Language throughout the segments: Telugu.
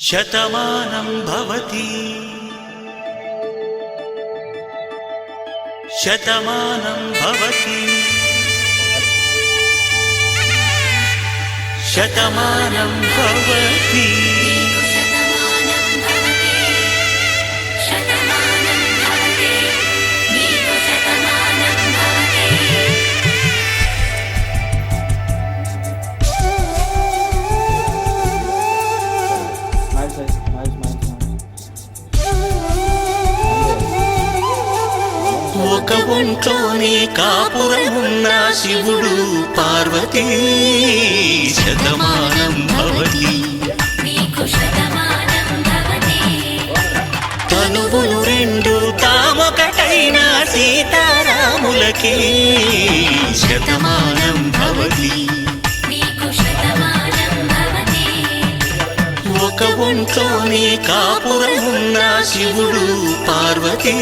శతమానం భవతి శతమానం భవతి శతమానం భవతి ఒక ఒంట్లోనే కాపురమున్న శివుడు పార్వతీ శతమానం భవతి తనువులు రెండు తామొకటైన సీతారాములకి శతమానం భవతి ఒక ఒంట్లోనే కాపురమున్న శివుడు పార్వతీ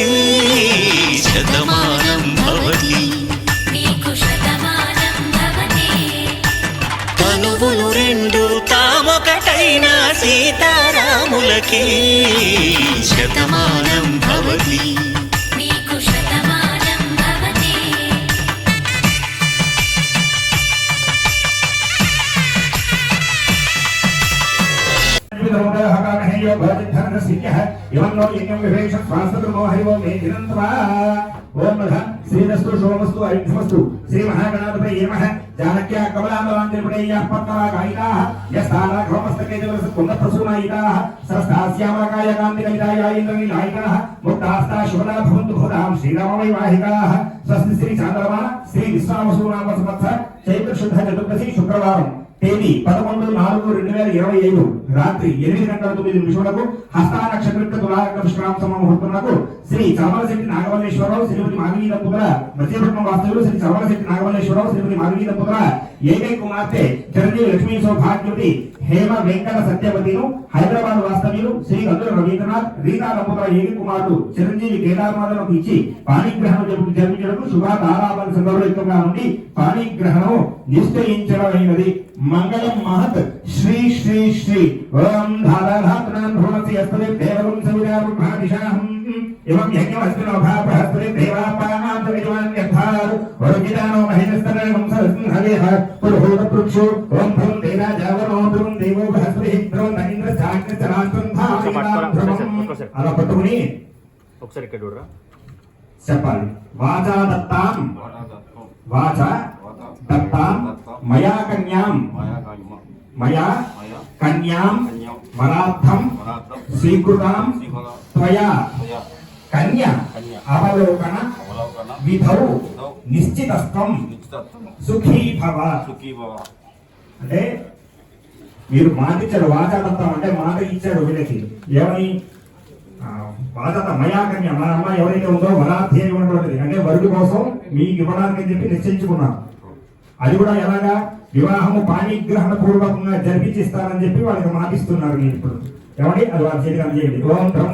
శతమానం భవతి తనువులు రెండు తామొకటైన సీతారాములకి శతమానం భవతి శ్రీరస్తు శోమస్తు ఐక్షమస్తు శ్రీ మహాగణాధిపతయే నమః జానక్య కమలాంబలాంజలిపడేయ పద్మరాగాయినాః యస్తారాఘవమస్తకేజవరస కుందప్రసూనాయినాః సరస్తాస్యామలకాయ కాంతికలితాయ ఇంద్రనీలాయినాః ముక్తాస్తా శుభదా భవంతు భూతాం శ్రీరామవైవాహికాః స్వస్తి శ్రీ చాంద్రమాన శ్రీ విశ్వావసూనామ సంవత్సర చైత్ర శుద్ధ చతుర్దశి శుక్రవారం తేదీ 11/4/2025 రాత్రి 8:09 హస్తా నక్షత్ర తులారక విశ్రామ ముహూర్తమునకు శ్రీ చమలశెట్టి నాగమల్లేశ్వరరావు శ్రీమతి మాధవీ దంపతుల మధ్యపట్నం వాస్తవ్యులు శ్రీ చమలశెట్టి నాగమల్లేశ్వరరావు శ్రీమతి మాధవీ దంపతుల ఏకైక కుమార్తె చిరంజీవి లక్ష్మీ సౌభాగ్యుడి హేమ వెంకట సత్యవతిను హైదరాబాద్ వాస్తవ్యులు శ్రీ గంధుల రవీంద్రనాథ్ రీతా దంపతుల ఏకైక కుమారుడు చిరంజీవి కేదార్నాథ్లకు ఇచ్చి పాణిగ్రహణం జరిపించడం శుభాదారాపణ సందర్భంగా నుండి పాణిగ్రహణం నిశ్చయించడమైనది. మంగళం మహత్ శ్రీ శ్రీ శ్రీ ఓం ధారాధాత్రాన్ భ్రమసి అస్తదే దేవం సవిదారు భాదిశాహం एवं यज्ञमस्मिनो भापहस्पति देवापानां विद्वान्यर्थार वरुजिदानो महेशस्तरणं सरस्महलेह पुरुहूतपृक्षो ओम भ्रम देवाजावनो भ्रम देवो बृहस्पति भ्रम नरेन्द्रस्थाग्निचरास्त्रं भावनां అలా పట్టుకుని ఒకసారి ఇక్కడ చూడరా చెప్పాలి. వాచా దత్తాం వాచా దత్తాం మయా కన్యాం వరార్థం స్వీకృతాం త్వయా కన్య అవలోకన విధౌ నిశ్చితస్త్వం సుఖీ భవ. అంటే మీరు మాట ఇచ్చారు, వాచాదత్తం అంటే మాట ఇచ్చాడు వీళ్ళకి. ఏమని వాచత మయా కన్య, మన అమ్మ ఎవరైతే ఉందో వరాధ్యం ఇవ్వటువంటిది అంటే వరుడి కోసం మీకు ఇవ్వడానికి అని చెప్పి నిశ్చయించుకున్నాను. అది కూడా ఎలాగా వివాహము పాణిగ్రహణ పూర్వకంగా జరిపించిస్తారని చెప్పి వాళ్ళకి మాటిస్తున్నారు. మీరు ఇప్పుడు ఏమండి అది వాళ్ళ చేతిగా చేయండి. ఓం ధ్రం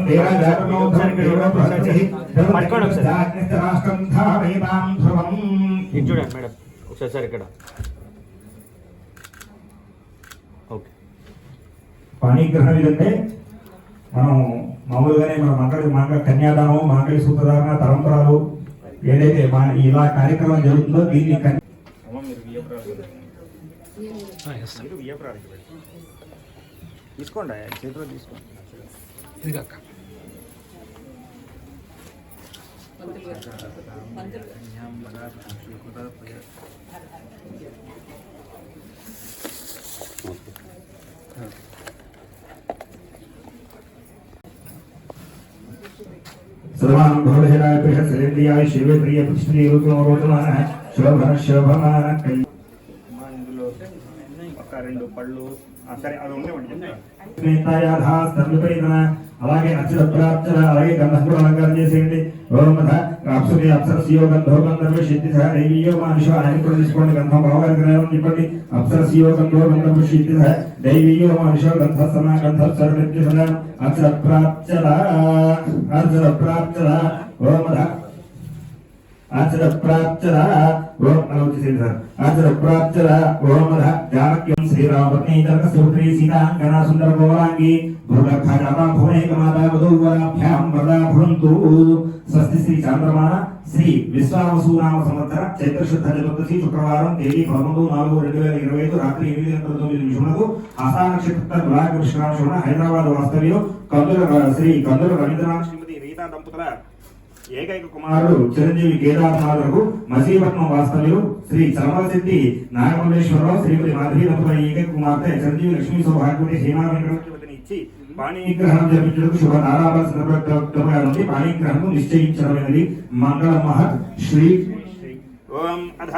చూడండి మేడం ఒకసారి ఇక్కడ పాణిగ్రహణం ఏంటంటే మనం మామూలుగానే మన మంగళ కన్యాదానం మంగళ సూత్రధారణ తరంపరాలు ఏదైతే ఇలా కార్యక్రమం జరుగుతుందో దీన్ని తీసుకోండి చేతిలో తీసుకోండి. सर्वान् भवदहिराय प्रियसरेन्द्रियाय शिवे प्रिय पुष्पी रोचमानः शोभन शोभमान ఇందులో ఒక రెండు పళ్ళు సరే అది ఉండేవండి. అలాగే అక్షర ప్రాప్తన అలాగే గంధంతో అలంకారం చేసేయండి. అప్సరి అప్సరసియో గంధో గంధర్వ సిద్ధి దైవీయో మనుష ఆయన కూడా తీసుకోండి. గంధం భావగ్రహం చెప్పండి. అప్సరసియో గంధో గంధర్వ సిద్ధి దైవీయో మనుష గంధ సమ గంధ సర్వ అక్షర ప్రాప్తన ఓం ఆచర ప్రాప్చర ఓం అలౌచిసేన్ సార్ ఆచర ప్రాప్చర ఓం జానక్యం శ్రీరామపత్ని జనక సుపుత్రి సీతాంగనా సుందర గౌరాంగి భూగర్భాజాతా భువనేకమాతా వధూవరాభ్యాం వరదా భవంతు. స్వస్తి శ్రీ చాంద్రమాన శ్రీ విశ్వావసునామ సంవత్సర చైత్ర శుద్ధ చతుర్దశి శుక్రవారం తేదీ 11/4/2025 రాత్రి 8:09 ఆస్థా నక్షత్ర తులాక విశ్రామశోణ హైదరాబాద్ వాస్తవ్యులు శ్రీ కందుల రవీంద్రనాథ్ శ్రీమతి రీతా దంపతుల ఏకైక కుమారుడు చిరంజీవి కేదార్నాథులకు మసీపట్నం వాస్తవ్యులు శ్రీ చలమలశెట్టి నాగమల్లేశ్వరరావు శ్రీమతి మాధవి దంపతుల ఏకైక కుమార్తె చిరంజీవి లక్ష్మీ సౌభాగ్యవతి హేమా వెంకటవతిని ఇచ్చి పాణిగ్రహణం జరిపించడానికి శుభ నారాభరణ సందర్భంగా నుండి పాణిగ్రహణం నిశ్చయించడమైనది. మంగళ మహత్ శ్రీ ఓం అధ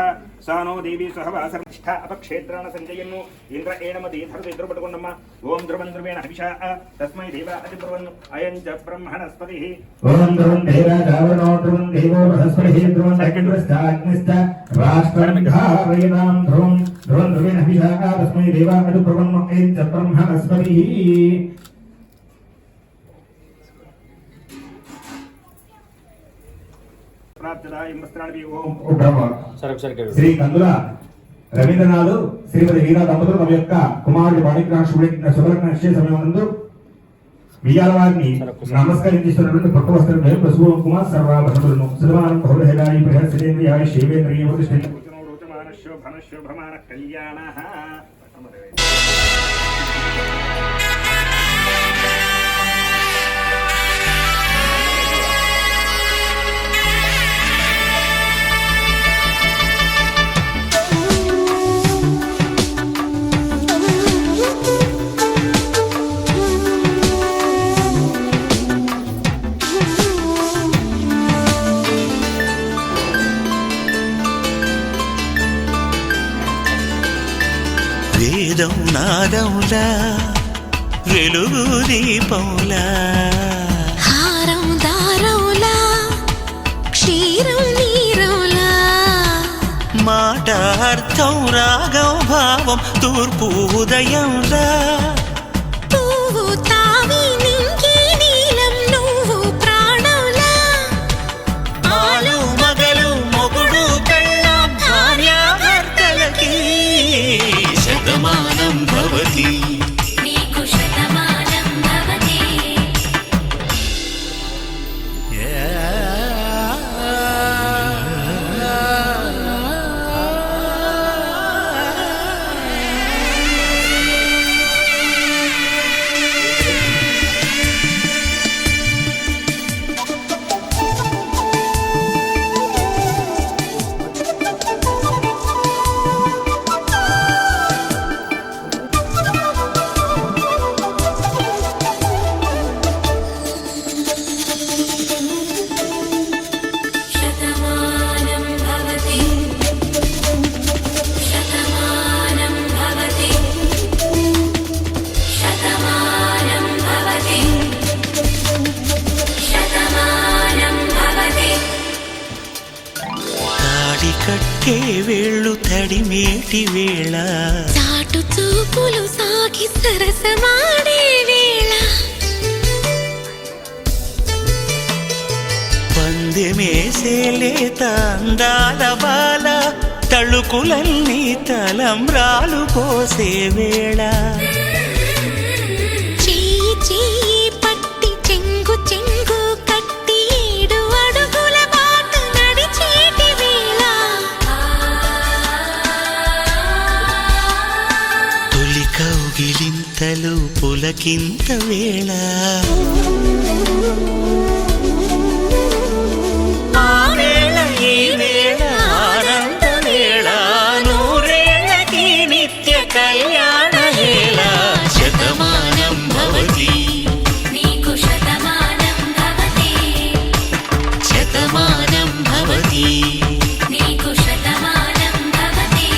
సానో దేవి సహవాసరిష్ఠ అపక్షేత్రాన సంజయన్ను ఇంద్ర ఏణమతి ధరుడు ఎదురు పట్టుకున్నమ్మ. ఓం ధ్రువం ధ్రువేణ హవిషా తస్మై దేవ అతిబ్రువన్ అయం చ బ్రహ్మణస్పతి. ఓం ధ్రువం దేవా దావనో ధ్రువం దేవో బృహస్పతి ధ్రువం అగ్నిశ్చ రాష్ట్రం ధారయతాం ధ్రువం ధ్రువం ధ్రువేణ హవిషా తస్మై దేవ అతిబ్రువన్ అయం చ బ్రహ్మణస్పతి. శ్రీ కందుల రవీంద్రనాథ్ శ్రీమతి వీరా దంపతులు తమ యొక్క కుమారుడి పాణిగ్రహణ శుభలగ్న నిశ్చయ సమయమందు విజయాల వారిని నమస్కరించిస్తున్నటువంటి పట్టు వస్త్రం పశువు కుమార్ సర్వాభరణులను సుధమానం పౌరహేదాయి ప్రహర్షేంద్రియాయ శైవేంద్రియ కళ్యాణ. వేదం నాదములా వెలుగు దీపములా హారం దారములా క్షీరం నీరములా మాట అర్థం రాగం భావం తూర్పు ఉదయంలా పువ్వు తావి నింగి నీలం నువ్వు ప్రాణంలా ఆలు మగలు మొగుడు పెళ్ళాం భార్యాభర్తలకి శతమానం భవతి నీకు శతమానం భవతి. కట్టే వేళ్ళు తడిమేటి వేళ చాటు చూపులు సాగి సరసమాడే వేళ పందెమేసేలేత అందాల బాల తళుకులన్నీ తలంబ్రాలు పోసే వేళ చెయ్యి చెయ్యి పట్టి చెంగు చెంగు కట్టి 7 అడుగుల బాట నడిచేటి వేళ తొలి కౌగిలింతలు పులకింత వేళ ఆ వేళ ఈ వేళ ఆనంద వేళ నూరేళ్ళకి నిత్య కళ్యాణ వేళ శతమానం భవతి నీకు శతమానం భవతి శతమానం భవతి నీకు శతమానం భవతి.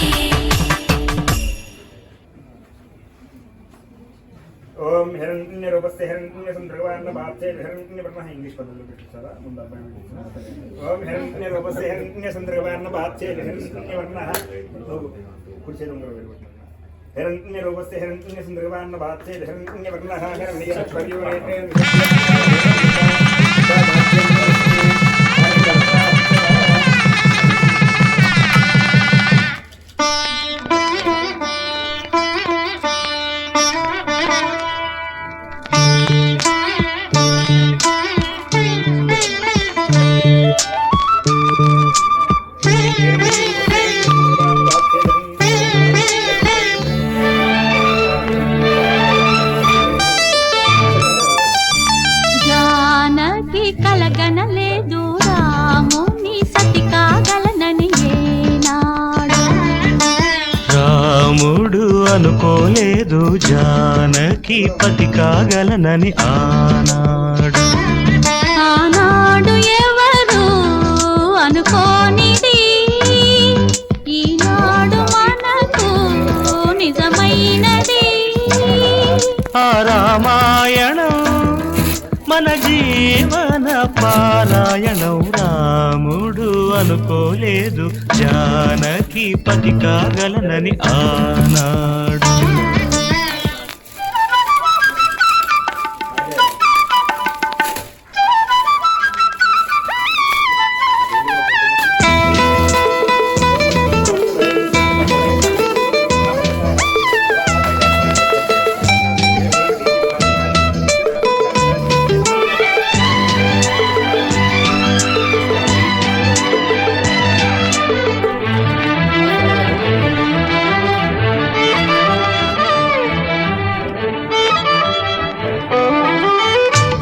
ఓం హిరణ్య రూపస్య హిరణ్య సంద్రగవాన్న బాధ్యే హిరణ్య బ్రహ్మ ఇంగ్లీష్ పదంలో పెట్టిస్తారా ముందు అబ్బాయి ఓం హిరణ్య రూపస్య హిరణ్య సంద్రగవాన్న బాధ్యే హిరణ్య వర్ణ కుడిచేది ఉంగరం వెళ్ళిపోతున్నా హిరణ్య రూపస్య హిరణ్య సంద్రగవాన్న బాధ్యే హిరణ్య వర్ణ హిరణ్య అనుకోలేదు జానకి పతి కాగలనని ఆనాడు. ఆనాడు ఎవరు అనుకోనిది ఈనాడు మనకు నిజమైనది. ఆ రామాయణం మన జీవన పారాయణం. రాముడు అనుకోలేదు జానకి పతి కాగలనని ఆనాడు.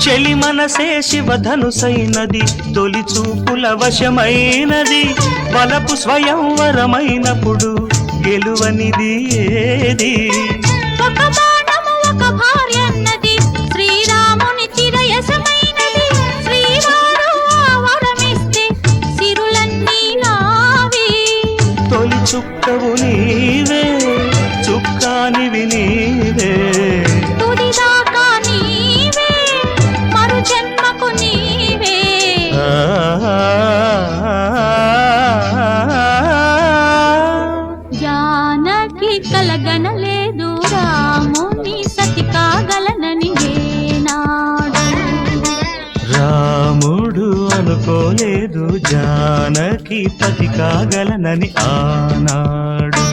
చెలి మనసే శివధనుసైనది, తొలి చూపుల వశమైనది. వలపు స్వయంవరమైనప్పుడు గెలువనిది ఏది? ఒక బాణము ఒక భార్య అన్నది శ్రీరాముని చిరయసమైనది. శ్రీవారు వరమిస్తే సిరులన్నీ నావి. తొలి చుక్కవు నీవే, చుక్కానివి నీవే. తుదిదాకా నీవే, మరు జన్మకు నీవే. జానకి కలగనలేదు రాముని సతి కాగలనని ఏనాడు. రాముడు అనుకోలేదు జానకి పతి కాగలనని ఆనాడు.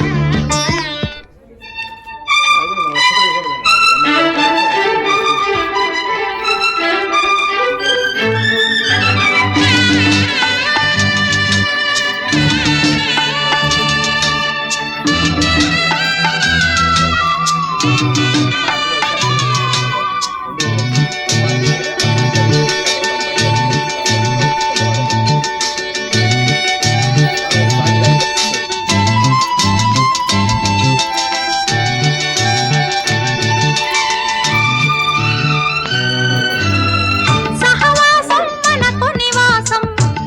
సహవాసం మనకు నివాసం,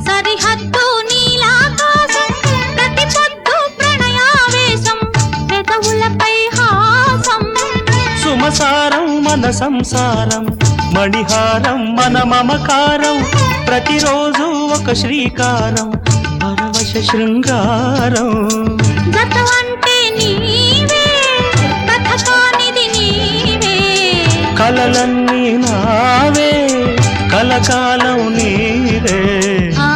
సరిహద్దు నీలాకాశం. ప్రతి పొద్దు ప్రణయావేశం, పెదవులపై హాసం. సుమసారం మన సంసారం, మణిహారం మన మమకారం. ప్రతిరోజు ఒక శ్రీకారం, పరవశ శృంగారం. గత అంటే నీవే, కథ కానిది నీవే. కలలన్నీ నావే, కలకాలం నీవే. ఆ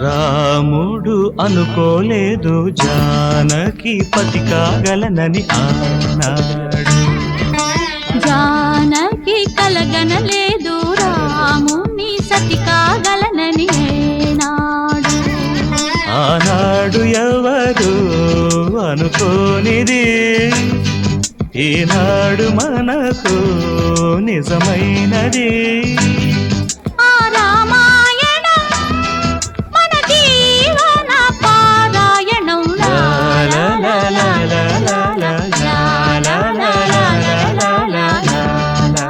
రాముడు అనుకోలేదు జానకి పతి కాగలనని ఆనాడు. జానకి కలగనలేదు రాముని సతి కాగలనని ఏనాడు. ఆనాడు ఎవరు అనుకోనిది ఈనాడు మనకు నిజమైనది. ఆ రామాయణం మన జీవన పారాయణం. లా లా లా లా లా లా లా లా లా లా లా లా లా లా లా.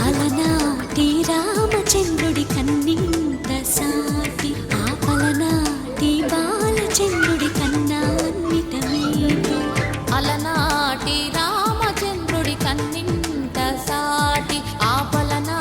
అలనాటి రామచంద్రుడి కన్నింత సాటి, ఆపలనాటి బాలచంద్రుడి కన్నా అన్నిటమేటి. అలనాటి రామచంద్రుడి కన్నింత సాటి, ఆపలనా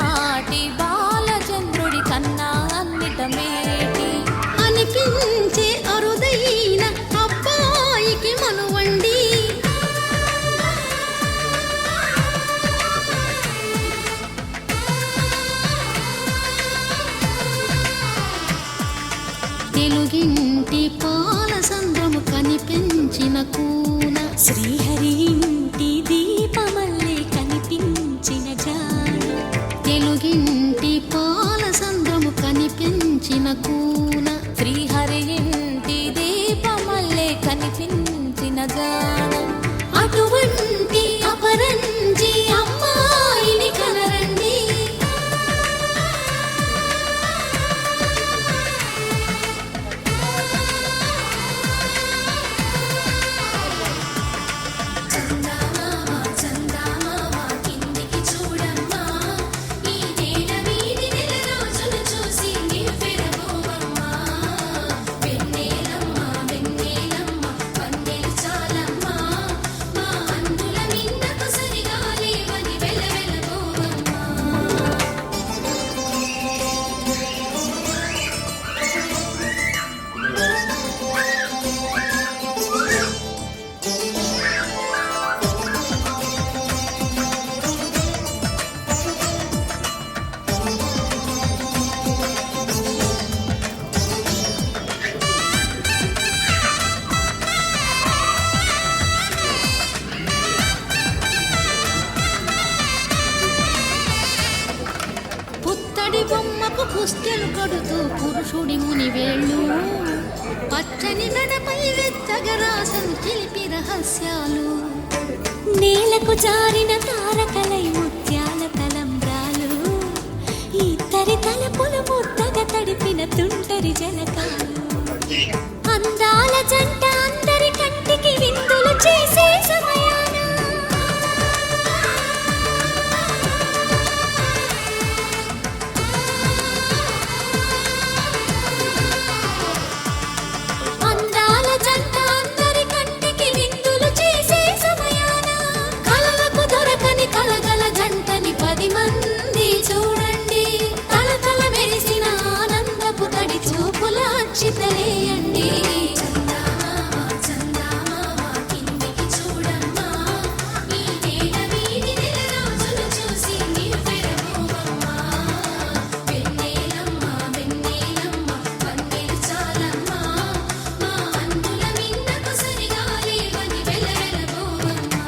చందమామ చందమామ కిందికి చూడమ్మా ఈ నేల మీది నెల రోజులు చూసి నివ్వెరపోవమ్మా వెన్నెలమ్మ వెన్నెలమ్మ వన్నెలు చాలమ్మా మా అందుల మిన్నకు సరిగా లేవని వెలవెలపోవమ్మా పుత్తడి బొమ్మకు పుస్తెలు కడుతూ పురుషుడి ముని వేళ్ళు పచ్చని మెడపై వెచ్చగా రాసను చిలిపి రహస్యాలు నేలకు జారిన తారకలై ముత్యాల తలంబ్రాలు ఇద్దరి తలపులు ముద్దగా తడిపిన తుంటరి జలకాలు అందాల జంట అందరి కంటికి విందులు చేసే సమయాన అందాల జంట అందరి కంటికి విందులు చేసే సమయాన కలలకు దొరకని కలగల జంటని 10 మంది చూడండి తలతల మెరిసిన ఆనందపు తడి చూపుల అక్షితలేయండి చందమామ చందమామ కిందికి చూడమ్మా ఈ నేల మీది నెల రోజులు చూసి నివ్వెరపోవమ్మా వెన్నెలమ్మ వెన్నెలమ్మ వన్నెలు చాలమ్మా మా అందుల మిన్నకు సరిగా లేవని వెలవెలపోవమ్మా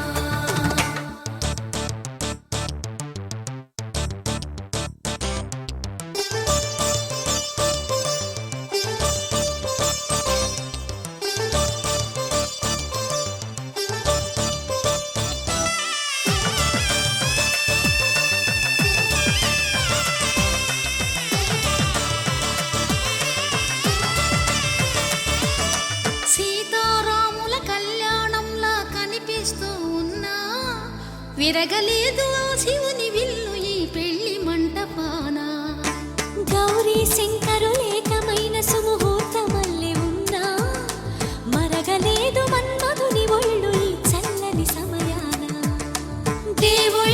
సీతారాముల కళ్యాణంలా కనిపిస్తూ ఉన్నా విరగలేదు ఆ శివుని విల్లు ఈ పెళ్లి మంటపాన గౌరీ శంకరులేకమైన సుముహూర్తమల్లె ఉన్నా మరగలేదు మన్మధుని ఒళ్ళు ఈ చల్లని సమయాన దేవుడి